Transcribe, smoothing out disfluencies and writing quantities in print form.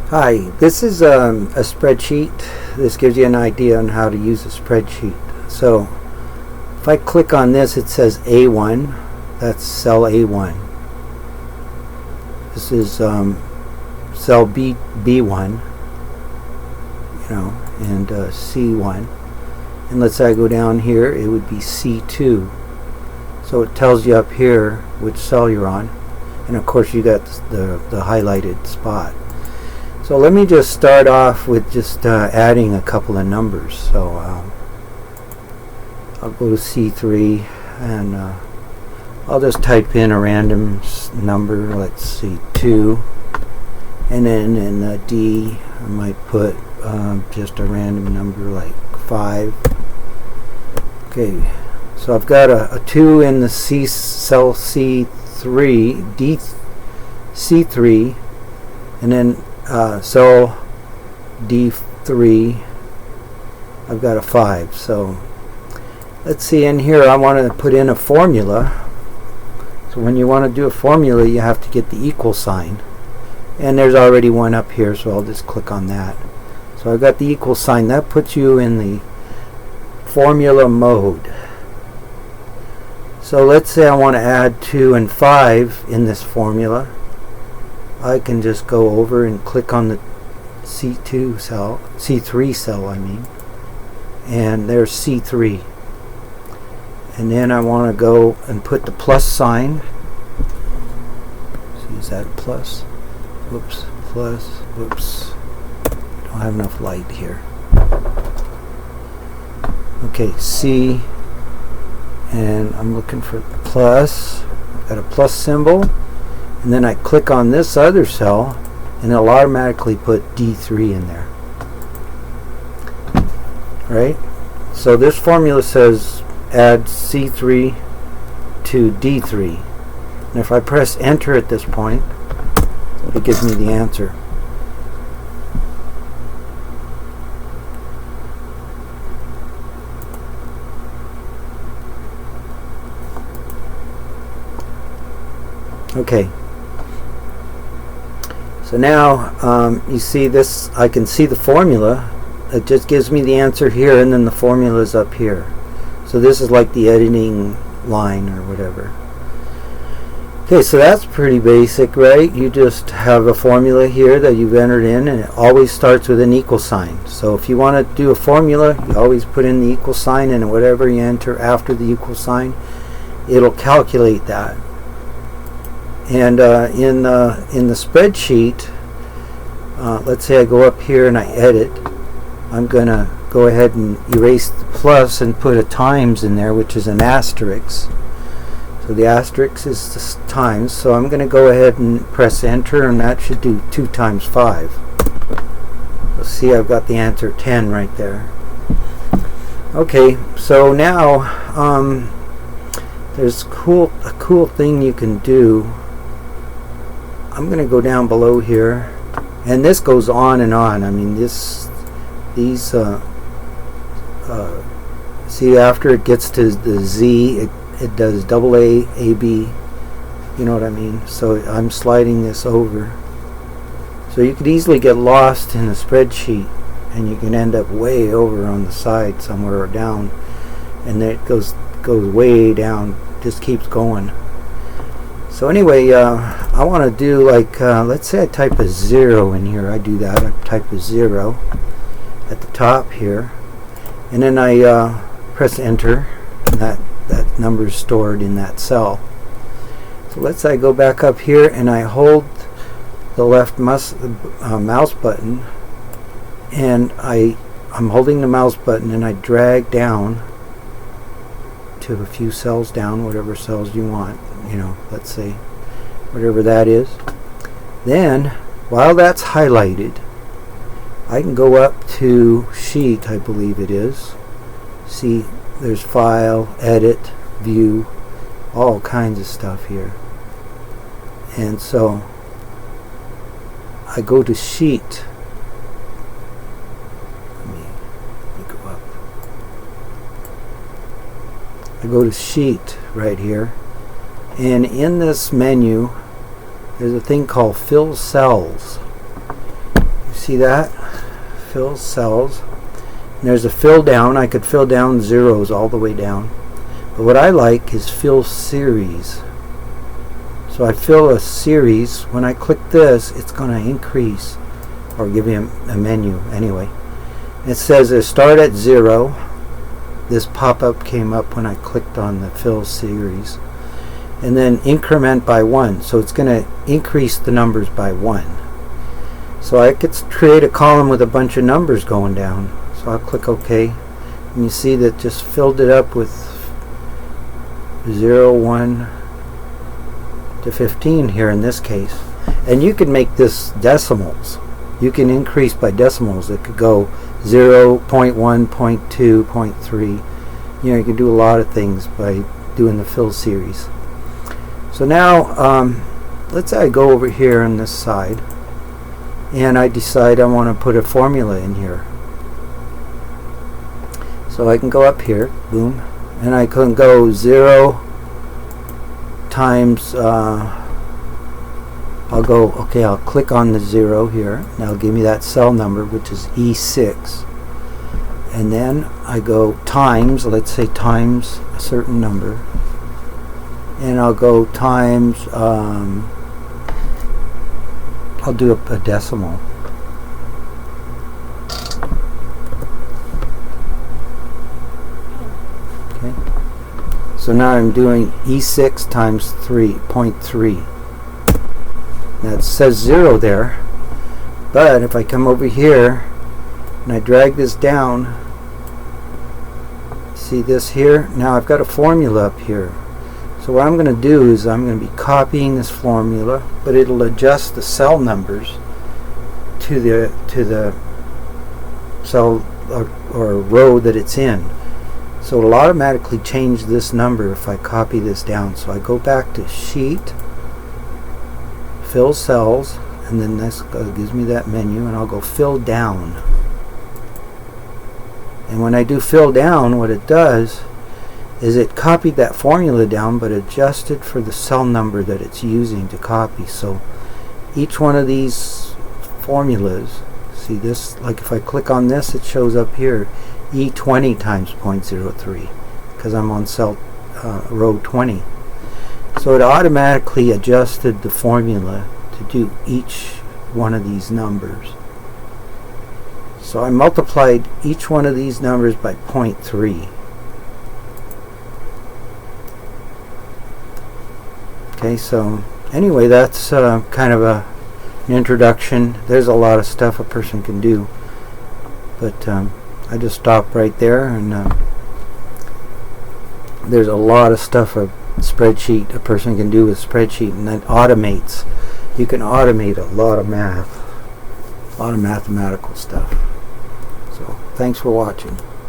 Hi, this is a spreadsheet. This gives you an idea on how to use a spreadsheet. So if I click on this, it says A1. That's cell A1. This is cell B1, and C1. And let's say I go down here, it would be C2. So it tells you up here which cell you're on. And of course you got the highlighted spot. So let me just start off with just adding a couple of numbers. So I'll go to C3 and I'll just type in a random number. Let's see, 2. And then in D I might put just a random number like 5. Okay, so I've got a 2 in the cell C3, C3, and then cell D3, I've got a 5. So let's see, in here I want to put in a formula. So when you want to do a formula, you have to get the equal sign. And there's already one up here, so I'll just click on that. So I've got the equal sign. That puts you in the formula mode. So let's say I want to add 2 and 5 in this formula. I can just go over and click on the C3 cell, and there's C3. And then I want to go and put the plus sign. See, is that a plus? Whoops, plus, whoops. I don't have enough light here. Okay, C, and I'm looking for plus. I've got a plus symbol. And then I click on this other cell, and it'll automatically put D3 in there. Right? So this formula says add C3 to D3. And if I press enter at this point, it gives me the answer. Okay. So now you see this, I can see the formula. It just gives me the answer here, and then the formula is up here. So this is like the editing line or whatever. Okay, so that's pretty basic, right? You just have a formula here that you've entered in, and it always starts with an equal sign. So if you want to do a formula, you always put in the equal sign, and whatever you enter after the equal sign, it'll calculate that. And in the spreadsheet, let's say I go up here and I edit. I'm going to go ahead and erase the plus and put a times in there, which is an asterisk. So the asterisk is the times. So I'm going to go ahead and press enter, and that should do 2 times 5. You'll see I've got the answer 10 right there. Okay, so now there's a cool thing you can do. I'm going to go down below here, and this goes on and on. I mean, see, after it gets to the Z, it does double A, AB, you know what I mean? So I'm sliding this over. So you could easily get lost in a spreadsheet, and you can end up way over on the side somewhere or down, and then it goes way down, just keeps going. So anyway, I want to do like, let's say I type a 0 in here. I do that. I type a 0 at the top here, and then I press enter, and that number is stored in that cell. So let's say I go back up here and I hold the left mouse button, and I'm holding the mouse button, and I drag down to a few cells down, whatever cells you want. Let's say whatever that is. Then while that's highlighted, I can go up to sheet, I believe it is. See, there's file, edit, view, all kinds of stuff here. And so I go to sheet. Let me go up. I go to sheet right here. And in this menu, there's a thing called fill cells. You see that? Fill cells. And there's a fill down. I could fill down zeros all the way down. But what I like is fill series. So I fill a series. When I click this, it's going to increase or give you a menu anyway. It says start at 0. This pop-up came up when I clicked on the fill series. And then increment by 1. So it's going to increase the numbers by 1. So I could create a column with a bunch of numbers going down. So I'll click OK. And you see that just filled it up with 0, 1 to 15 here in this case. And you can make this decimals. You can increase by decimals. It could go 0, 0.1, 0.2, 0.3. You know, you can do a lot of things by doing the fill series. So now, let's say I go over here on this side, and I decide I want to put a formula in here. So I can go up here, boom, and I can go 0 times, I'll click on the 0 here. Now give me that cell number, which is E6. And then I go times, let's say times a certain number. And I'll go times, I'll do a decimal. Okay. So now I'm doing E6 times 3.3. Now it says 0 there, but if I come over here and I drag this down, see this here? Now I've got a formula up here. So what I'm going to do is I'm going to be copying this formula, but it'll adjust the cell numbers to the cell or row that it's in. So it'll automatically change this number if I copy this down. So I go back to Sheet, Fill Cells, and then this gives me that menu, and I'll go Fill Down. And when I do Fill Down, what it does is it copied that formula down but adjusted for the cell number that it's using to copy. So each one of these formulas, see this, like if I click on this, it shows up here E20 times 0.03 because I'm on cell row 20. So it automatically adjusted the formula to do each one of these numbers. So I multiplied each one of these numbers by 0.3. Okay, so anyway, that's kind of an introduction. There's a lot of stuff a person can do, but I just stopped right there, and there's a lot of stuff a spreadsheet a person can do with spreadsheet, and that automates. You can automate a lot of math, a lot of mathematical stuff. So thanks for watching.